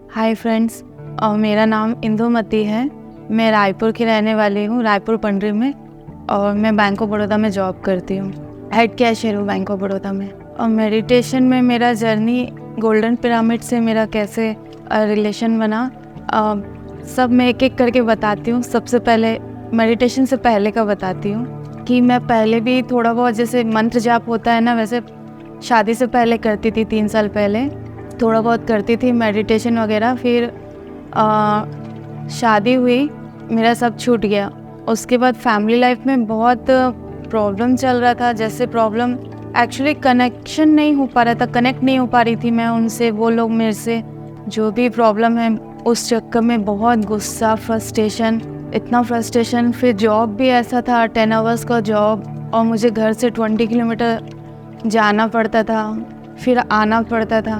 Hi friends, मेरा नाम इंदुमती है। मैं रायपुर की रहने वाली हूँ, रायपुर पंडरी में। और मैं बैंक ऑफ बड़ौदा में जॉब करती हूँ, हेड कैशियर हूँ बैंक ऑफ बड़ौदा में। और मेडिटेशन में मेरा जर्नी गोल्डन पिरामिड से मेरा कैसे रिलेशन बना, सब मैं एक एक करके बताती हूँ। सबसे पहले मेडिटेशन से पहले का बताती हूँ कि मैं पहले भी थोड़ा बहुत जैसे मंत्र जाप होता है ना, वैसे शादी से पहले करती थी। 3 साल पहले थोड़ा बहुत करती थी मेडिटेशन वगैरह। फिर शादी हुई, मेरा सब छूट गया। उसके बाद फैमिली लाइफ में बहुत प्रॉब्लम चल रहा था। जैसे प्रॉब्लम एक्चुअली कनेक्शन नहीं हो पा रहा था, कनेक्ट नहीं हो पा रही थी मैं उनसे, वो लोग मेरे से। जो भी प्रॉब्लम है उस चक्कर में बहुत गुस्सा, फ्रस्ट्रेशन, इतना फ्रस्ट्रेशन। फिर जॉब भी ऐसा था, 10 आवर्स का जॉब, और मुझे घर से 20 किलोमीटर जाना पड़ता था, फिर आना पड़ता था।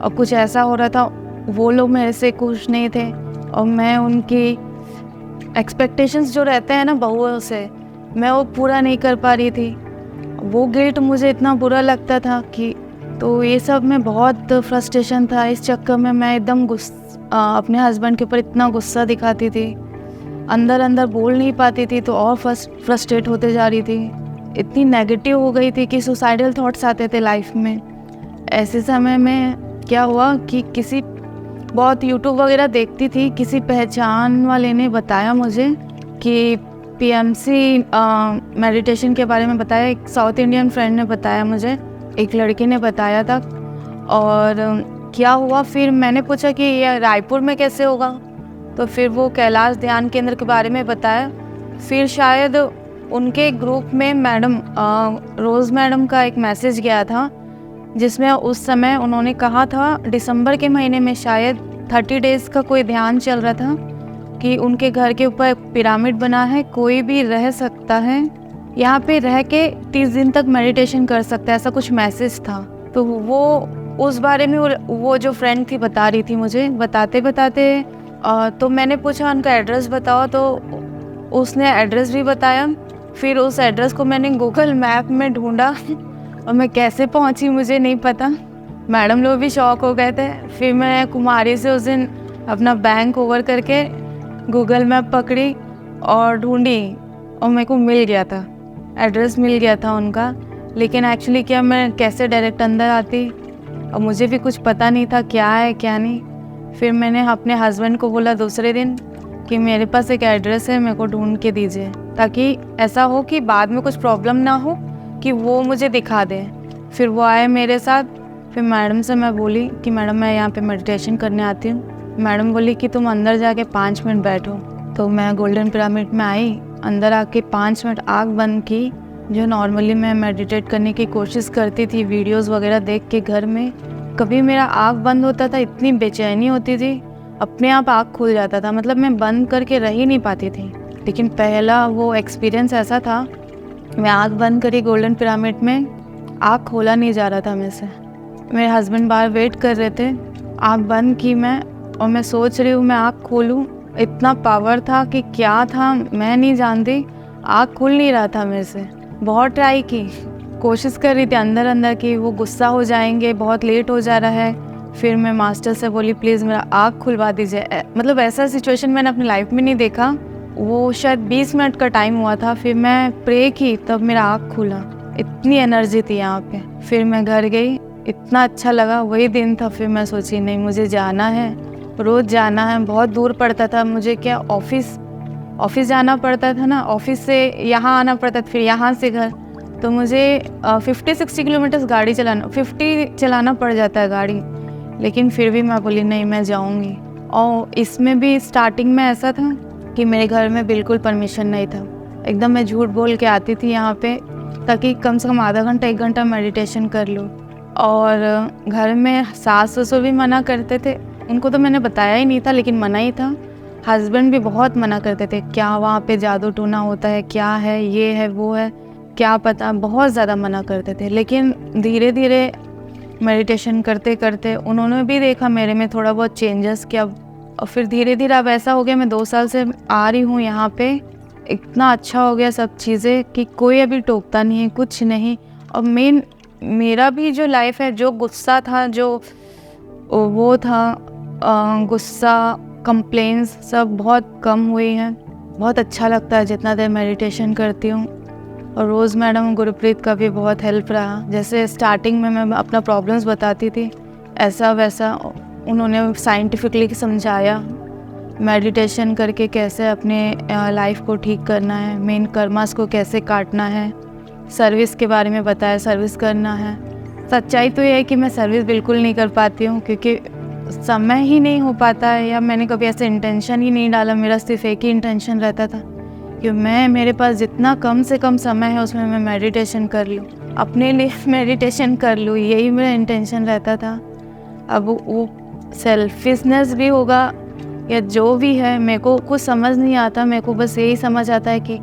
और कुछ ऐसा हो रहा था, वो लोग मेरे से खुश नहीं थे और मैं उनकी एक्सपेक्टेशंस जो रहते हैं ना बहुओं से, मैं वो पूरा नहीं कर पा रही थी। वो गिल्ट मुझे इतना बुरा लगता था कि, तो ये सब में बहुत फ्रस्ट्रेशन था। इस चक्कर में मैं एकदम अपने हस्बैंड के ऊपर इतना गुस्सा दिखाती थी, अंदर अंदर बोल नहीं पाती थी, तो और फ्रस्ट्रेट होते जा रही थी। इतनी नेगेटिव हो गई थी कि सुसाइडल थॉट्स आते थे लाइफ में। ऐसे समय में क्या हुआ कि किसी बहुत यूट्यूब वगैरह देखती थी, किसी पहचान वाले ने बताया मुझे कि पीएमसी मेडिटेशन के बारे में बताया। एक साउथ इंडियन फ्रेंड ने बताया मुझे, एक लड़की ने बताया था। और क्या हुआ, फिर मैंने पूछा कि ये रायपुर में कैसे होगा, तो फिर वो कैलाश ध्यान केंद्र के बारे में बताया। फिर शायद उनके ग्रुप में मैडम रोज़ मैडम का एक मैसेज गया था, जिसमें उस समय उन्होंने कहा था, दिसंबर के महीने में शायद 30 डेज़ का कोई ध्यान चल रहा था कि उनके घर के ऊपर पिरामिड बना है, कोई भी रह सकता है यहाँ पे, रह के 30 दिन तक मेडिटेशन कर सकता है, ऐसा कुछ मैसेज था। तो वो उस बारे में वो जो फ्रेंड थी बता रही थी मुझे। बताते बताते तो मैंने पूछा उनका एड्रेस बताओ, तो उसने एड्रेस भी बताया। फिर उस एड्रेस को मैंने गूगल मैप में ढूंढा और मैं कैसे पहुंची मुझे नहीं पता। मैडम लोग भी शॉक हो गए थे। फिर मैं कुमारी से उस दिन अपना बैंक ओवर करके गूगल मैप पकड़ी और ढूंढी, और मेरे को मिल गया था, एड्रेस मिल गया था उनका। लेकिन एक्चुअली क्या, मैं कैसे डायरेक्ट अंदर आती, और मुझे भी कुछ पता नहीं था क्या है क्या नहीं। फिर मैंने अपने हस्बैंड को बोला दूसरे दिन कि मेरे पास एक एड्रेस है, मेरे को ढूंढ के दीजिए, ताकि ऐसा हो कि बाद में कुछ प्रॉब्लम ना हो, कि वो मुझे दिखा दे। फिर वो आए मेरे साथ। फिर मैडम से मैं बोली कि मैडम मैं यहाँ पे मेडिटेशन करने आती हूँ। मैडम बोली कि तुम अंदर जाके 5 मिनट बैठो। तो मैं गोल्डन पिरामिड में आई, अंदर आके 5 मिनट आँख बंद की, जो नॉर्मली मैं मेडिटेट करने की कोशिश करती थी वीडियोस वगैरह देख के घर में। कभी मेरा आँख बंद होता था, इतनी बेचैनी होती थी, अपने आप आँख खुल जाता था, मतलब मैं बंद करके रह ही नहीं पाती थी। लेकिन पहला वो एक्सपीरियंस ऐसा था, मैं आँख बंद करी गोल्डन पिरामिड में, आँख खोला नहीं जा रहा था मेरे से। मेरे हस्बैंड बाहर वेट कर रहे थे, आँख बंद की मैं, और मैं सोच रही हूँ मैं आँख खोलूँ। इतना पावर था कि क्या था मैं नहीं जानती, आँख खुल नहीं रहा था मेरे से। बहुत ट्राई की, कोशिश कर रही थी अंदर अंदर की, वो गुस्सा हो जाएंगे, बहुत लेट हो जा रहा है। फिर मैं मास्टर से बोली प्लीज़ मेरा आँख खुलवा दीजिए। मतलब ऐसा सिचुएशन मैंने अपनी लाइफ में नहीं देखा। वो शायद 20 मिनट का टाइम हुआ था। फिर मैं प्रे की, तब मेरा आँख खुला। इतनी एनर्जी थी यहाँ पे। फिर मैं घर गई, इतना अच्छा लगा। वही दिन था, फिर मैं सोची नहीं मुझे जाना है, रोज़ जाना है। बहुत दूर पड़ता था मुझे, क्या ऑफिस जाना पड़ता था ना, ऑफिस से यहाँ आना पड़ता था, फिर यहाँ से घर। तो मुझे 50-60 किलोमीटर गाड़ी चलाना, 50 चलाना पड़ जाता है गाड़ी। लेकिन फिर भी मैं बोली नहीं मैं जाऊँगी। और इसमें भी स्टार्टिंग में ऐसा था कि मेरे घर में बिल्कुल परमिशन नहीं था। एकदम मैं झूठ बोल के आती थी यहाँ पे, ताकि कम से कम आधा घंटा 1 घंटा मेडिटेशन कर लूँ। और घर में सास ससुर भी मना करते थे, उनको तो मैंने बताया ही नहीं था, लेकिन मना ही था। हस्बैंड भी बहुत मना करते थे, क्या वहाँ पे जादू टूना होता है, क्या है, ये है वो है, क्या पता, बहुत ज़्यादा मना करते थे। लेकिन धीरे धीरे मेडिटेशन करते करते उन्होंने भी देखा मेरे में थोड़ा बहुत चेंजेस किया। और फिर धीरे धीरे अब ऐसा हो गया, मैं 2 साल से आ रही हूँ यहाँ पे, इतना अच्छा हो गया सब चीज़ें कि कोई अभी टोकता नहीं है, कुछ नहीं। और मेरा भी जो लाइफ है, जो गुस्सा था, जो वो था, गुस्सा, कंप्लेंट्स सब बहुत कम हुई हैं। बहुत अच्छा लगता है जितना देर मेडिटेशन करती हूँ। और रोज़ मैडम गुरप्रीत का भी बहुत हेल्प रहा। जैसे स्टार्टिंग में मैं अपना प्रॉब्लम्स बताती थी, ऐसा वैसा उन्होंने साइंटिफिकली समझाया, मेडिटेशन करके कैसे अपने लाइफ को ठीक करना है, मेन कर्मास को कैसे काटना है, सर्विस के बारे में बताया, सर्विस करना है। सच्चाई तो ये है कि मैं सर्विस बिल्कुल नहीं कर पाती हूँ, क्योंकि समय ही नहीं हो पाता है, या मैंने कभी ऐसे इंटेंशन ही नहीं डाला। मेरा सिर्फ एक ही इंटेंशन रहता था कि मेरे पास जितना कम से कम समय है उसमें मैं मेडिटेशन कर लूँ, अपने लिए मेडिटेशन कर लूँ, यही मेरा इंटेंशन रहता था। अब वो सेल्फिशनेस भी होगा या जो भी है, मेरे को कुछ समझ नहीं आता। मेरे को बस यही समझ आता है कि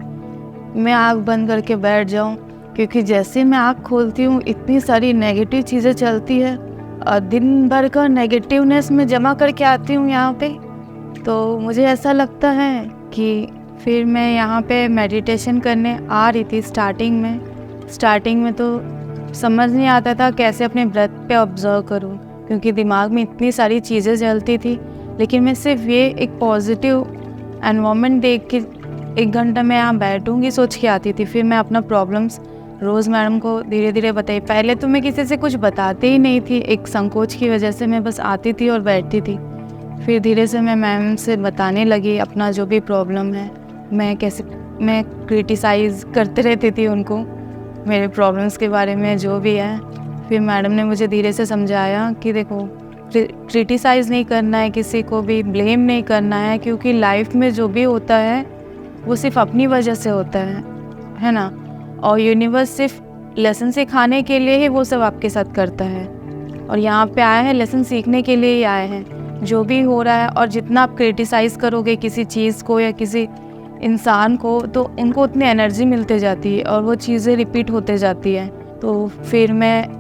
मैं आँख बंद करके बैठ जाऊँ, क्योंकि जैसे मैं आँख खोलती हूँ इतनी सारी नेगेटिव चीज़ें चलती है, दिन भर का नेगेटिवनेस में जमा करके आती हूँ यहाँ पे। तो मुझे ऐसा लगता है कि फिर मैं यहाँ पे मेडिटेशन करने आ रही थी। स्टार्टिंग में तो समझ नहीं आता था कैसे अपने ब्रेथ पे ऑब्जर्व करूँ, क्योंकि दिमाग में इतनी सारी चीज़ें चलती थी। लेकिन मैं सिर्फ ये एक पॉजिटिव एनवायरनमेंट देख के 1 घंटा मैं यहाँ बैठूँगी सोच के आती थी। फिर मैं अपना प्रॉब्लम्स रोज़ मैडम को धीरे धीरे बताई। पहले तो मैं किसी से कुछ बताते ही नहीं थी, एक संकोच की वजह से मैं बस आती थी और बैठती थी। फिर धीरे से मैं मैम से बताने लगी अपना जो भी प्रॉब्लम है। मैं क्रिटिसाइज़ करते रहती थी उनको मेरे प्रॉब्लम्स के बारे में जो भी है। फिर मैडम ने मुझे धीरे से समझाया कि देखो, क्रिटिसाइज़ नहीं करना है, किसी को भी ब्लेम नहीं करना है, क्योंकि लाइफ में जो भी होता है वो सिर्फ अपनी वजह से होता है ना। और यूनिवर्स सिर्फ लेसन सिखाने के लिए ही वो सब आपके साथ करता है, और यहाँ पे आए हैं लेसन सीखने के लिए ही आए हैं। जो भी हो रहा है, और जितना आप क्रिटिसाइज़ करोगे किसी चीज़ को या किसी इंसान को, तो उनको उतनी एनर्जी मिलते जाती है और वो चीज़ें रिपीट होते जाती है। तो फिर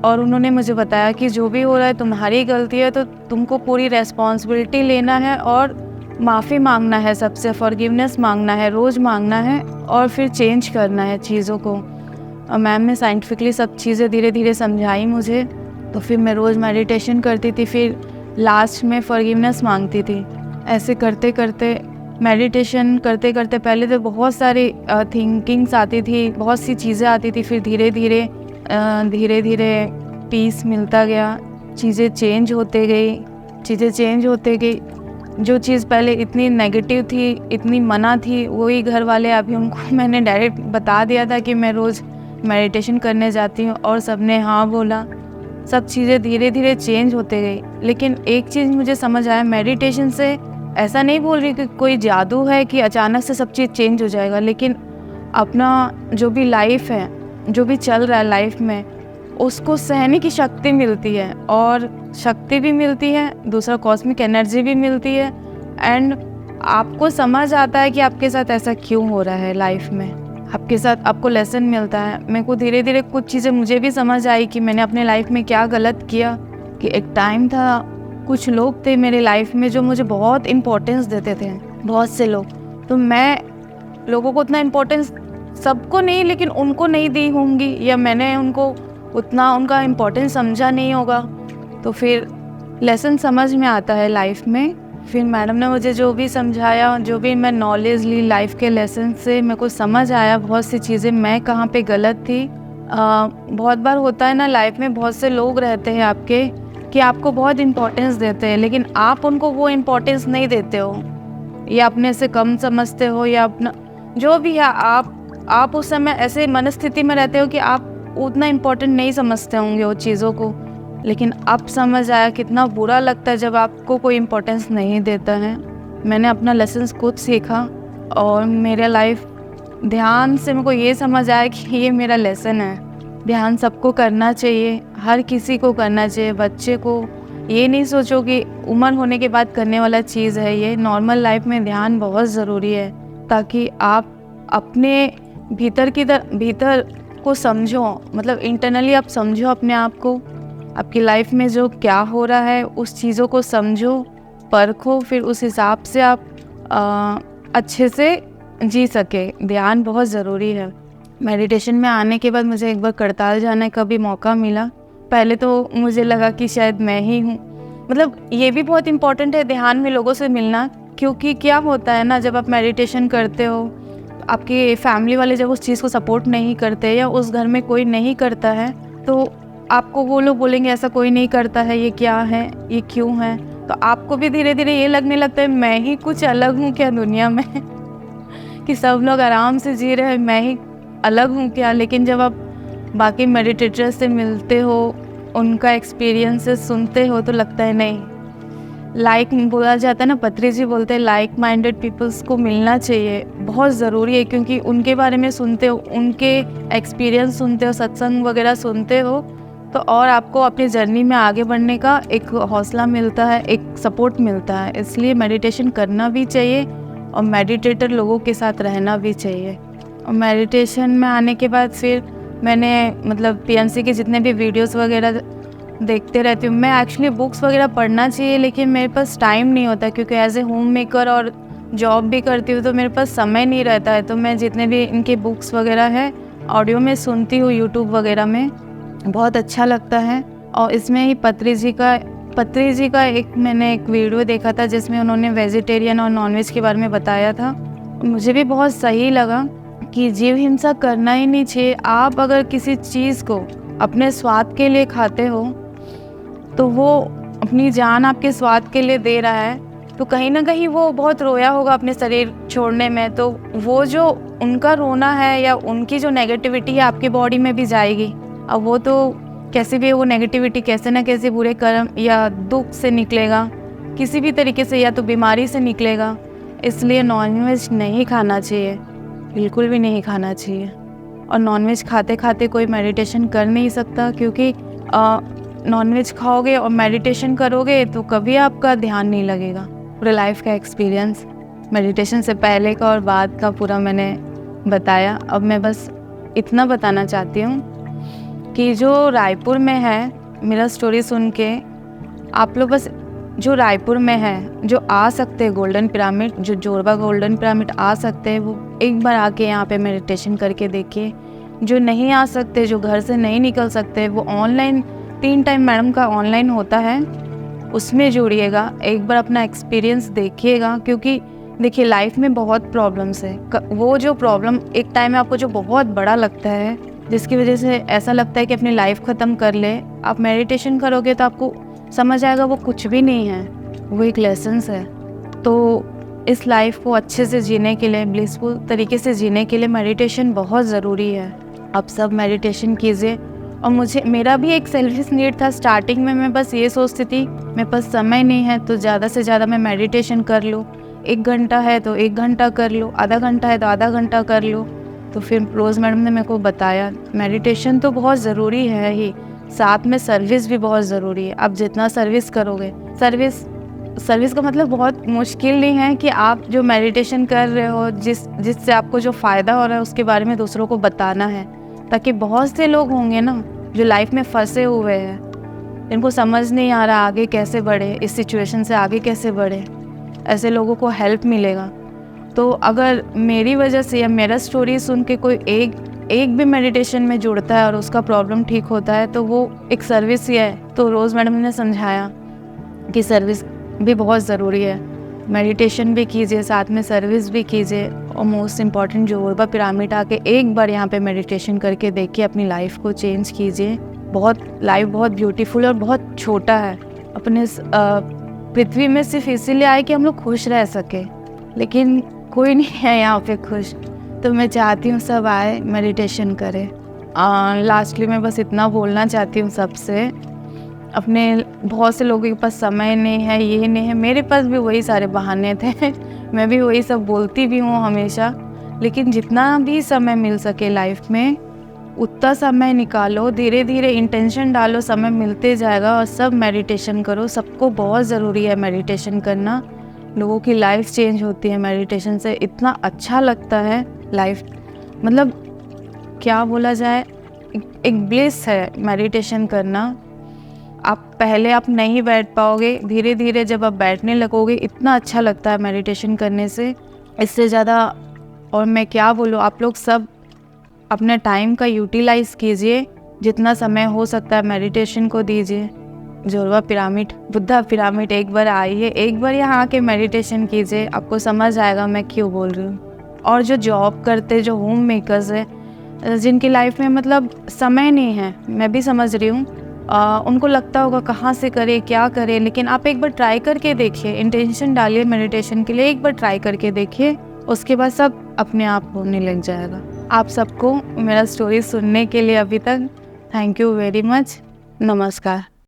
और उन्होंने मुझे बताया कि जो भी हो रहा है तुम्हारी गलती है, तो तुमको पूरी रेस्पॉन्सिबिलिटी लेना है और माफ़ी मांगना है, सबसे फॉरगिवनेस मांगना है, रोज़ मांगना है, और फिर चेंज करना है चीज़ों को। और मैम ने साइंटिफिकली सब चीज़ें धीरे धीरे समझाई मुझे। तो फिर मैं रोज़ मेडिटेशन करती थी, फिर लास्ट में फॉरगिवनेस मांगती थी। ऐसे करते करते मेडिटेशन करते करते पहले तो बहुत सारी थिंकिंग्स आती थी, बहुत सी चीज़ें आती थी। फिर धीरे धीरे पीस मिलता गया, चीज़ें चेंज होते गई। जो चीज़ पहले इतनी नेगेटिव थी, इतनी मना थी, वही घर वाले अभी उनको मैंने डायरेक्ट बता दिया था कि मैं रोज़ मेडिटेशन करने जाती हूँ, और सबने हाँ बोला। सब चीज़ें धीरे धीरे चेंज होते गई। लेकिन एक चीज़ मुझे समझ आया, मेडिटेशन से ऐसा नहीं बोल रही कि कोई जादू है कि अचानक से सब चीज़ चेंज हो जाएगा, लेकिन अपना जो भी लाइफ है, जो भी चल रहा है लाइफ में, उसको सहने की शक्ति मिलती है, और शक्ति भी मिलती है, दूसरा कॉस्मिक एनर्जी भी मिलती है। एंड आपको समझ आता है कि आपके साथ ऐसा क्यों हो रहा है लाइफ में, आपके साथ आपको लेसन मिलता है। मेरे को धीरे धीरे कुछ चीज़ें मुझे भी समझ आई कि मैंने अपने लाइफ में क्या गलत किया। कि एक टाइम था, कुछ लोग थे मेरे लाइफ में जो मुझे बहुत इम्पोर्टेंस देते थे, बहुत से लोग। तो मैं लोगों को उतना इम्पोर्टेंस, सबको नहीं, लेकिन उनको नहीं दी होंगी, या मैंने उनको उतना उनका इम्पोर्टेंस समझा नहीं होगा। तो फिर लेसन समझ में आता है लाइफ में। फिर मैडम ने मुझे जो भी समझाया, जो भी मैं नॉलेज ली लाइफ के लेसन से, मेरे को समझ आया बहुत सी चीज़ें मैं कहाँ पे गलत थी। बहुत बार होता है ना लाइफ में, बहुत से लोग रहते हैं आपके कि आपको बहुत इम्पोर्टेंस देते हैं, लेकिन आप उनको वो इम्पोर्टेंस नहीं देते हो, या अपने से कम समझते हो, या अपना जो भी है, आप उस समय ऐसे मनस्थिति में रहते हो कि आप उतना इम्पोर्टेंट नहीं समझते होंगे वो चीज़ों को। लेकिन अब समझ आया कितना बुरा लगता है जब आपको कोई इम्पोर्टेंस नहीं देता है। मैंने अपना लेसन खुद सीखा, और मेरा लाइफ ध्यान से मेरे को ये समझ आया कि ये मेरा लेसन है। ध्यान सबको करना चाहिए, हर किसी को करना चाहिए। बच्चे को ये नहीं सोचो कि उम्र होने के बाद करने वाला चीज़ है, ये नॉर्मल लाइफ में ध्यान बहुत ज़रूरी है, ताकि आप अपने भीतर को समझो, मतलब इंटरनली आप समझो अपने आप को, आपकी लाइफ में जो क्या हो रहा है उस चीज़ों को समझो, परखो, फिर उस हिसाब से आप अच्छे से जी सके। ध्यान बहुत ज़रूरी है। मेडिटेशन में आने के बाद मुझे एक बार करताल जाने का भी मौका मिला। पहले तो मुझे लगा कि शायद मैं ही हूँ, मतलब ये भी बहुत इम्पोर्टेंट है ध्यान में लोगों से मिलना, क्योंकि क्या होता है ना, जब आप मेडिटेशन करते हो तो आपके फैमिली वाले जब उस चीज़ को सपोर्ट नहीं करते या उस घर में कोई नहीं करता है तो आपको वो लोग बोलेंगे ऐसा कोई नहीं करता है, ये क्या है, ये क्यों है। तो आपको भी धीरे धीरे ये लगने लगता है मैं ही कुछ अलग हूँ क्या दुनिया में कि सब लोग आराम से जी रहे हैं, मैं ही अलग हूँ क्या। लेकिन जब आप बाकी मेडिटेटर से मिलते हो, उनका एक्सपीरियंसेस सुनते हो तो लगता है नहीं, बोला जाता है ना, पत्री जी बोलते हैं लाइक माइंडेड पीपल्स को मिलना चाहिए, बहुत ज़रूरी है। क्योंकि उनके बारे में सुनते हो, उनके एक्सपीरियंस सुनते हो, सत्संग वगैरह सुनते हो तो और आपको अपनी जर्नी में आगे बढ़ने का एक हौसला मिलता है, एक सपोर्ट मिलता है। इसलिए मेडिटेशन करना भी चाहिए और मेडिटेटर लोगों के साथ रहना भी चाहिए। और मेडिटेशन में आने के बाद फिर मैंने मतलब पीएनसी के जितने भी वीडियोस वगैरह देखते रहती हूँ। मैं एक्चुअली बुक्स वगैरह पढ़ना चाहिए लेकिन मेरे पास टाइम नहीं होता, क्योंकि एज ए होम मेकर और जॉब भी करती हूँ तो मेरे पास समय नहीं रहता है। तो मैं जितने भी इनके बुक्स वगैरह है ऑडियो में सुनती हूँ, यूट्यूब वगैरह में, बहुत अच्छा लगता है। और इसमें ही पत्री जी का मैंने एक वीडियो देखा था जिसमें उन्होंने वेजिटेरियन और नॉनवेज के बारे में बताया था। मुझे भी बहुत सही लगा कि जीव हिंसा करना ही नहीं चाहिए। आप अगर किसी चीज़ को अपने स्वाद के लिए खाते हो तो वो अपनी जान आपके स्वाद के लिए दे रहा है, तो कहीं ना कहीं वो बहुत रोया होगा अपने शरीर छोड़ने में। तो वो जो उनका रोना है या उनकी जो नेगेटिविटी है आपकी बॉडी में भी जाएगी। अब वो तो कैसे भी वो नेगेटिविटी कैसे ना कैसे बुरे कर्म या दुख से निकलेगा, किसी भी तरीके से, या तो बीमारी से निकलेगा। इसलिए नॉनवेज नहीं खाना चाहिए, बिल्कुल भी नहीं खाना चाहिए। और नॉनवेज खाते खाते कोई मेडिटेशन कर नहीं सकता, क्योंकि नॉनवेज खाओगे और मेडिटेशन करोगे तो कभी आपका ध्यान नहीं लगेगा। पूरे लाइफ का एक्सपीरियंस मेडिटेशन से पहले का और बाद का पूरा मैंने बताया। अब मैं बस इतना बताना चाहती हूँ कि जो रायपुर में है, मेरा स्टोरी सुन के आप लोग बस जो रायपुर में है, जो आ सकते हैं गोल्डन पिरामिड, जो जोरबा गोल्डन पिरामिड आ सकते हैं, वो एक बार आके यहाँ पे मेडिटेशन करके देखिए। जो नहीं आ सकते, जो घर से नहीं निकल सकते, वो ऑनलाइन 3 टाइम मैडम का ऑनलाइन होता है, उसमें जुड़िएगा, एक बार अपना एक्सपीरियंस देखिएगा। क्योंकि देखिए लाइफ में बहुत प्रॉब्लम्स है, वो जो प्रॉब्लम एक टाइम में आपको जो बहुत बड़ा लगता है, जिसकी वजह से ऐसा लगता है कि अपनी लाइफ ख़त्म कर ले, आप मेडिटेशन करोगे तो आपको समझ आएगा वो कुछ भी नहीं है, वो एक लेसन्स है। तो इस लाइफ को अच्छे से जीने के लिए, ब्लिसफुल तरीके से जीने के लिए मेडिटेशन बहुत ज़रूरी है। आप सब मेडिटेशन कीजिए। और मेरा भी एक सेल्फिश नीड था स्टार्टिंग में, मैं बस ये सोचती थी मेरे पास समय नहीं है तो ज़्यादा से ज़्यादा मैं मेडिटेशन कर लूँ, 1 घंटा है तो 1 घंटा कर लूँ, आधा घंटा है तो आधा घंटा कर लूँ। तो फिर रोज़ मैडम ने मेरे को बताया मेडिटेशन तो बहुत ज़रूरी है ही, साथ में सर्विस भी बहुत ज़रूरी है। आप जितना सर्विस करोगे, सर्विस का मतलब बहुत मुश्किल नहीं है कि आप जो मेडिटेशन कर रहे हो, जिससे आपको जो फ़ायदा हो रहा है उसके बारे में दूसरों को बताना है, ताकि बहुत से लोग होंगे ना जो लाइफ में फंसे हुए हैं, इनको समझ नहीं आ रहा आगे कैसे बढ़े, इस सिचुएशन से आगे कैसे बढ़े, ऐसे लोगों को हेल्प मिलेगा। तो अगर मेरी वजह से या मेरा स्टोरी सुन के कोई एक भी मेडिटेशन में जुड़ता है और उसका प्रॉब्लम ठीक होता है तो वो एक सर्विस ही है। तो रोज़ मैडम ने समझाया कि सर्विस भी बहुत ज़रूरी है, मेडिटेशन भी कीजिए, साथ में सर्विस भी कीजिए। और मोस्ट इम्पॉर्टेंट जोरबा पिरामिड आके एक बार यहाँ पे मेडिटेशन करके देखिए, अपनी लाइफ को चेंज कीजिए। लाइफ बहुत ब्यूटीफुल और बहुत छोटा है। अपने पृथ्वी में सिर्फ इसीलिए आए कि हम लोग खुश रह सके, लेकिन कोई नहीं है यहाँ पे खुश। तो मैं चाहती हूँ सब आए, मेडिटेशन करें। लास्टली मैं बस इतना बोलना चाहती हूँ सबसे, अपने बहुत से लोगों के पास समय नहीं है, ये नहीं है, मेरे पास भी वही सारे बहाने थे मैं भी वही सब बोलती भी हूँ हमेशा। लेकिन जितना भी समय मिल सके लाइफ में उतना समय निकालो, धीरे धीरे इंटेंशन डालो, समय मिलते जाएगा। और सब मेडिटेशन करो, सबको बहुत ज़रूरी है मेडिटेशन करना। लोगों की लाइफ चेंज होती है मेडिटेशन से, इतना अच्छा लगता है लाइफ, मतलब क्या बोला जाए, एक ब्लिस है मेडिटेशन करना। आप नहीं बैठ पाओगे, धीरे धीरे जब आप बैठने लगोगे इतना अच्छा लगता है मेडिटेशन करने से, इससे ज़्यादा और मैं क्या बोलूँ। आप लोग सब अपने टाइम का यूटिलाइज़ कीजिए, जितना समय हो सकता है मेडिटेशन को दीजिए। जोरवा पिरामिड, बुद्धा पिरामिड, एक बार आइए, एक बार यहाँ आके मेडिटेशन कीजिए, आपको समझ आएगा मैं क्यों बोल रही हूँ। और जो जॉब करते, जो होम मेकर्स है, जिनकी लाइफ में मतलब समय नहीं है, मैं भी समझ रही हूँ, उनको लगता होगा कहाँ से करे, क्या करे, लेकिन आप एक बार ट्राई करके देखिए, इंटेंशन डालिए मेडिटेशन के लिए, एक बार ट्राई करके देखिए, उसके बाद सब अपने आप होने लग जाएगा। आप सबको मेरा स्टोरी सुनने के लिए अभी तक थैंक यू वेरी मच। नमस्कार।